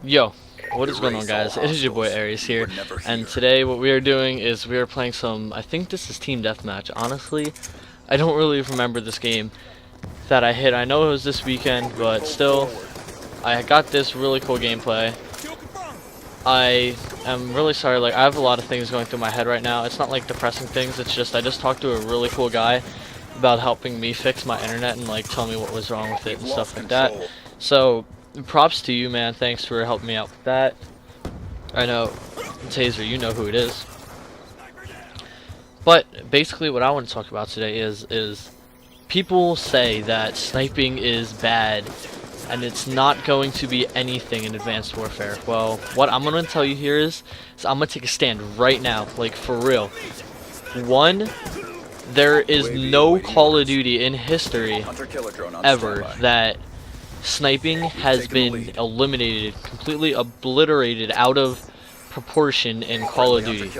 Yo, what is going on, guys? It is your boy Aries here, and today what we are doing is we are playing some, I think this is Team Deathmatch. Honestly, I don't really remember this game that I hit. I know it was this weekend, but still, I got this really cool gameplay. I am really sorry, like, I have a lot of things going through my head right now. It's not like depressing things, it's just I just talked to a really cool guy about helping me fix my internet and like tell me what was wrong with it and stuff like that. So props to you, man. Thanks for helping me out with that. I know, Taser, you know who it is. But basically what I want to talk about today is people say that sniping is bad and it's not going to be anything in Advanced Warfare. Well, what I'm going to tell you here is I'm going to take a stand right now, like for real. One, there is no Call of Duty in history ever that sniping has been eliminated, completely obliterated out of proportion in Call of Duty.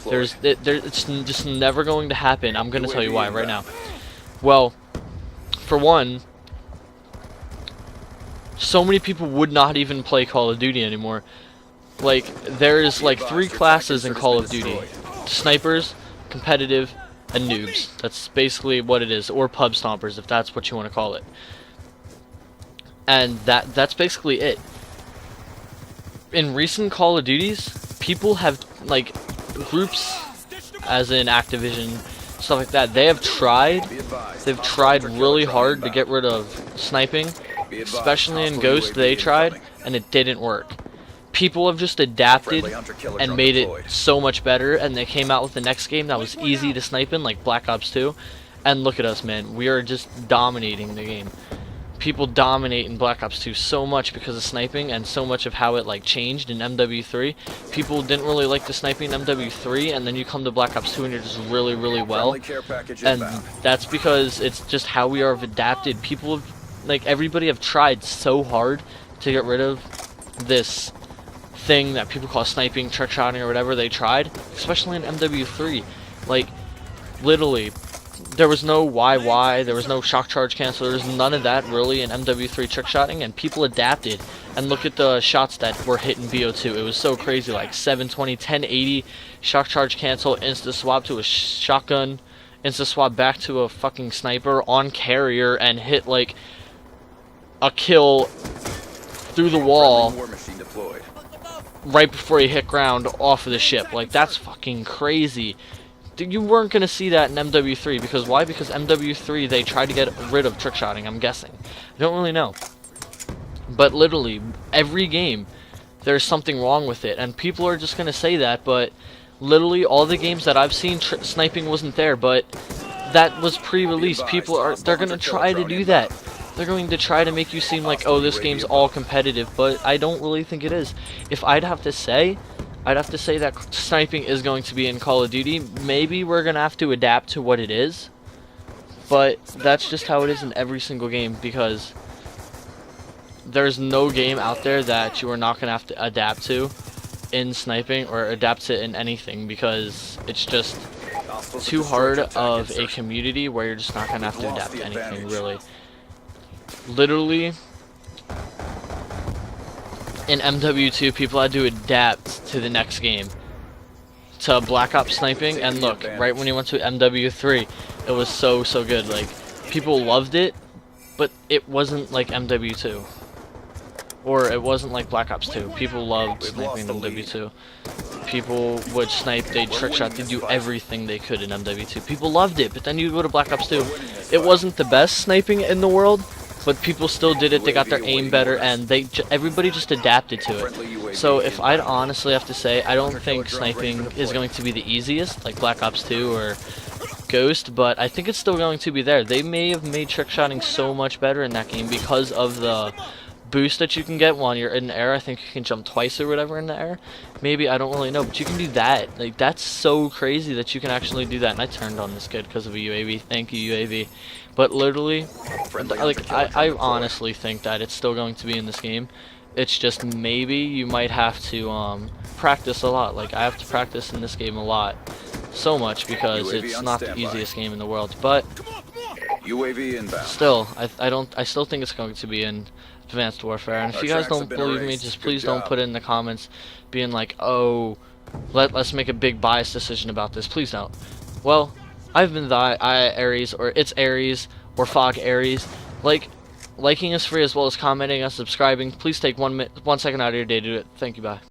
It's just never going to happen. I'm going to tell you why right now. Well, for one, so many people would not even play Call of Duty anymore. Like, there's like 3 classes in Call of Duty: snipers, competitive, and noobs. That's basically what it is, or pub stompers if that's what you want to call it. And that's basically it. In recent Call of Duties, people have, like, groups, as in Activision, stuff like that, they've tried really hard to get rid of sniping, especially in Ghost. They tried, and it didn't work. People have just adapted and made it so much better, and they came out with the next game that was easy to snipe in, like Black Ops 2, and look at us, man. We are just dominating the game. People dominate in Black Ops 2 so much because of sniping and so much of how it like changed in MW3. People didn't really like the sniping in MW3, and then you come to Black Ops 2 and you're just really well. And that's because it's just how we are adapted. People have, like, everybody have tried so hard to get rid of this thing that people call sniping, trick shotting, or whatever. They tried, especially in MW3. Like, literally, there was no YY, there was no shock charge cancel, there was none of that really in MW3 trick shotting, and people adapted. And look at the shots that were hit in BO2. It was so crazy, like 720, 1080, shock charge cancel, insta swap to a shotgun, insta swap back to a fucking sniper on carrier, and hit like a kill through the wall right before he hit ground off of the ship. Like, that's fucking crazy. You weren't going to see that in MW3, because why? Because MW3, they tried to get rid of trick shotting, I'm guessing. I don't really know. But literally, every game, there's something wrong with it, and people are just going to say that, but literally all the games that I've seen, sniping wasn't there, but that was pre-release. They're going to try to do that. They're going to try to make you seem like, oh, this game's all competitive, but I don't really think it is. If I'd have to say that sniping is going to be in Call of Duty. Maybe we're going to have to adapt to what it is, but that's just how it is in every single game, because there's no game out there that you are not going to have to adapt to in sniping, or adapt to in anything, because it's just too hard of a community where you're just not going to have to adapt to anything, really. Literally, in MW2, people had to adapt to the next game, to Black Ops sniping, and look, right when you went to MW3, it was so good. Like, people loved it, but it wasn't like MW2, or it wasn't like Black Ops 2. People loved sniping in MW2. People would snipe, they'd trick shot, they'd do everything they could in MW2. People loved it, but then you go to Black Ops 2, it wasn't the best sniping in the world, but people still did it. They got their aim better, and everybody just adapted to it. So if I'd honestly have to say, I don't think sniping is going to be the easiest, like Black Ops 2 or Ghost, but I think it's still going to be there. They may have made trick shotting so much better in that game because of the boost that you can get while you're in the air. I think you can jump twice or whatever in the air. Maybe, I don't really know, but you can do that. Like, that's so crazy that you can actually do that. And I turned on this good because of a UAV. Thank you, UAV. But literally, like, I honestly think that it's still going to be in this game. It's just maybe you might have to practice a lot. Like, I have to practice in this game a lot. So much, because it's not the easiest game in the world. But UAV inbound. Still, I still think it's going to be in Advanced Warfare. And if you guys don't believe me, just please don't put it in the comments being like, oh, let's make a big bias decision about this. Please don't. Well, I've been Aries, or it's Aries, or Fog Aries. Liking is free as well as commenting and subscribing. Please take 1 second out of your day to do it. Thank you, bye.